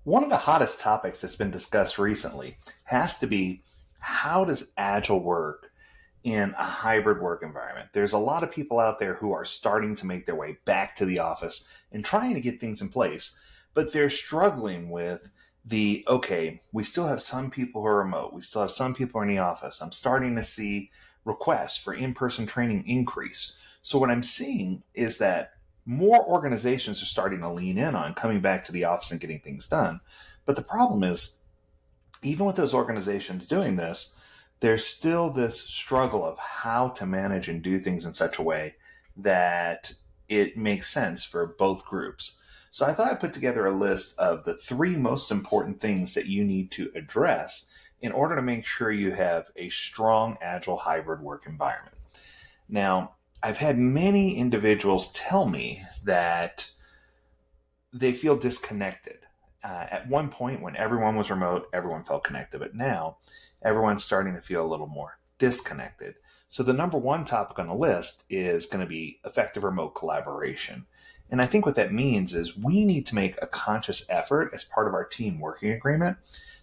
One of the hottest topics that's been discussed recently has to be, how does Agile work in a hybrid work environment? There's a lot of people out there who are starting to make their way back to the office and trying to get things in place, but they're struggling with okay, we still have some people who are remote. We still have some people in the office. I'm starting to see requests for in-person training increase. So what I'm seeing is that more organizations are starting to lean in on coming back to the office and getting things done. But the problem is, even with those organizations doing this, there's still this struggle of how to manage and do things in such a way that it makes sense for both groups. So I thought I'd put together a list of the three most important things that you need to address in order to make sure you have a strong, agile hybrid work environment. Now, I've had many individuals tell me that they feel disconnected. At one point, when everyone was remote, everyone felt connected, but now everyone's starting to feel a little more disconnected. So the number one topic on the list is going to be effective remote collaboration. And I think what that means is we need to make a conscious effort as part of our team working agreement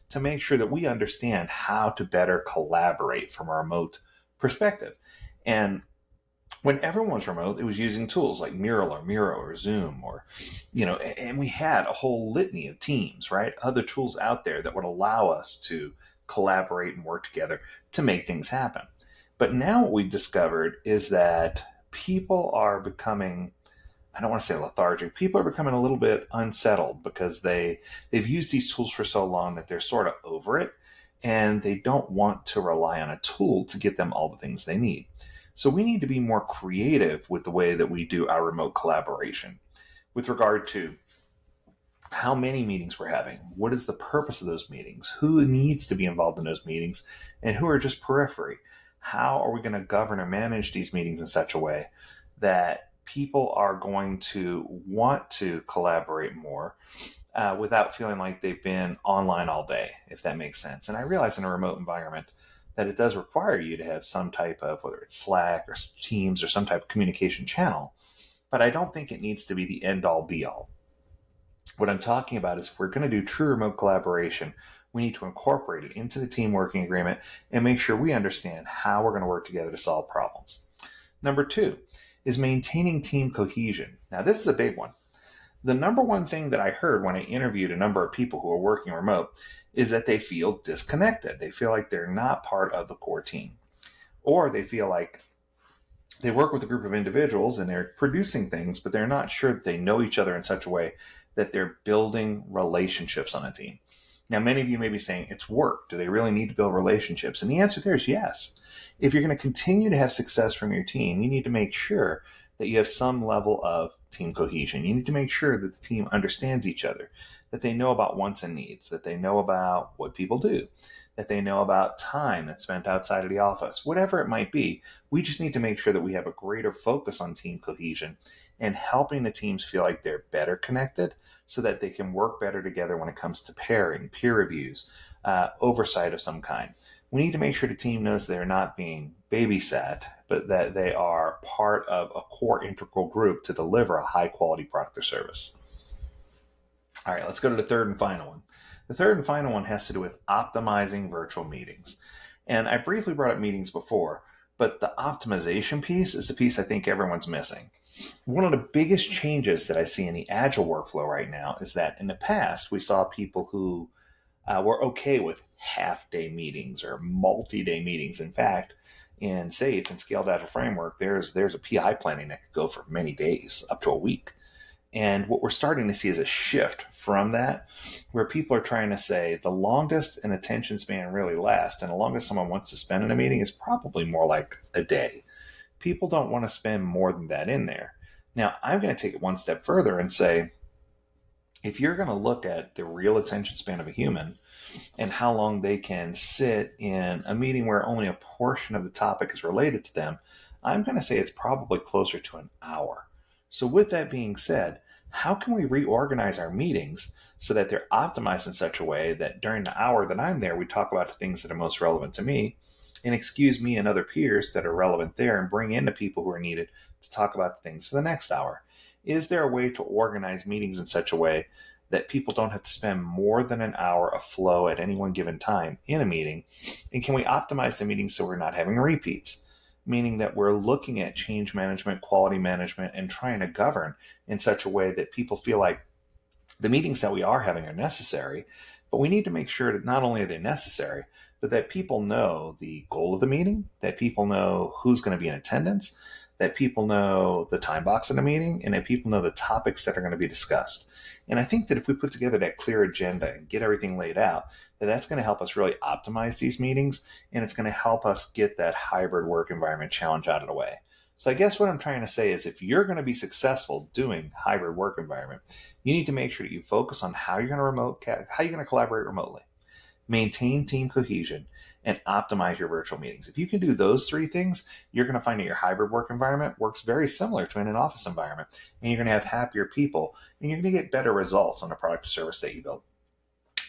to make sure that we understand how to better collaborate from a remote perspective. And when everyone was remote, it was using tools like Mural or Miro or Zoom and we had a whole litany of teams, right? Other tools out there that would allow us to collaborate and work together to make things happen. But now what we've discovered is that people are becoming, I don't want to say lethargic, people are becoming a little bit unsettled because they've used these tools for so long that they're sort of over it, and they don't want to rely on a tool to get them all the things they need. So we need to be more creative with the way that we do our remote collaboration with regard to how many meetings we're having, what is the purpose of those meetings, who needs to be involved in those meetings, and who are just periphery. How are we going to govern or manage these meetings in such a way that people are going to want to collaborate more without feeling like they've been online all day, if that makes sense. And I realize in a remote environment that it does require you to have some type of, whether it's Slack or Teams or some type of communication channel, but I don't think it needs to be the end all be all. What I'm talking about is, if we're going to do true remote collaboration, we need to incorporate it into the team working agreement and make sure we understand how we're going to work together to solve problems. Number two is maintaining team cohesion. Now, this is a big one. The number one thing that I heard when I interviewed a number of people who are working remote is that they feel disconnected. They feel like they're not part of the core team, or they feel like they work with a group of individuals and they're producing things, but they're not sure that they know each other in such a way that they're building relationships on a team. Now, many of you may be saying, it's work. Do they really need to build relationships? And the answer there is yes. If you're going to continue to have success from your team, you need to make sure that you have some level of team cohesion. You need to make sure that the team understands each other, that they know about wants and needs, that they know about what people do, that they know about time that's spent outside of the office, whatever it might be. We just need to make sure that we have a greater focus on team cohesion and helping the teams feel like they're better connected so that they can work better together when it comes to pairing, peer reviews, oversight of some kind. We need to make sure the team knows they're not being babysat, but that they are part of a core integral group to deliver a high quality product or service. All right, let's go to the third and final one. The third and final one has to do with optimizing virtual meetings. And I briefly brought up meetings before, but the optimization piece is the piece I think everyone's missing. One of the biggest changes that I see in the Agile workflow right now is that in the past, we saw people who were okay with half-day meetings or multi-day meetings. In fact, in SAFe and Scaled Agile Framework, there's a PI planning that could go for many days, up to a week. And what we're starting to see is a shift from that, where people are trying to say the longest an attention span really lasts and the longest someone wants to spend in a meeting is probably more like a day. People don't want to spend more than that in there. Now, I'm going to take it one step further and say, if you're going to look at the real attention span of a human and how long they can sit in a meeting where only a portion of the topic is related to them, I'm going to say it's probably closer to an hour. So with that being said, how can we reorganize our meetings so that they're optimized in such a way that during the hour that I'm there, we talk about the things that are most relevant to me and excuse me and other peers that are relevant there and bring in the people who are needed to talk about things for the next hour? Is there a way to organize meetings in such a way that people don't have to spend more than an hour of flow at any one given time in a meeting? And can we optimize the meeting so we're not having repeats? Meaning that we're looking at change management, quality management, and trying to govern in such a way that people feel like the meetings that we are having are necessary, but we need to make sure that not only are they necessary, but that people know the goal of the meeting, that people know who's going to be in attendance, that people know the time box in the meeting, and that people know the topics that are going to be discussed. And I think that if we put together that clear agenda and get everything laid out, that's going to help us really optimize these meetings, and it's going to help us get that hybrid work environment challenge out of the way. So I guess what I'm trying to say is if you're going to be successful doing hybrid work environment, you need to make sure that you focus on how you're going to collaborate remotely, maintain team cohesion, and optimize your virtual meetings. If you can do those three things, you're going to find that your hybrid work environment works very similar to in an office environment, and you're going to have happier people, and you're going to get better results on the product or service that you build.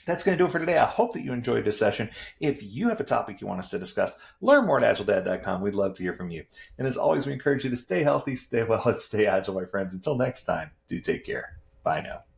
That's going to do it for today. I hope that you enjoyed this session. If you have a topic you want us to discuss, learn more at AgileDad.com. We'd love to hear from you. And as always, we encourage you to stay healthy, stay well, and stay agile, my friends. Until next time, do take care. Bye now.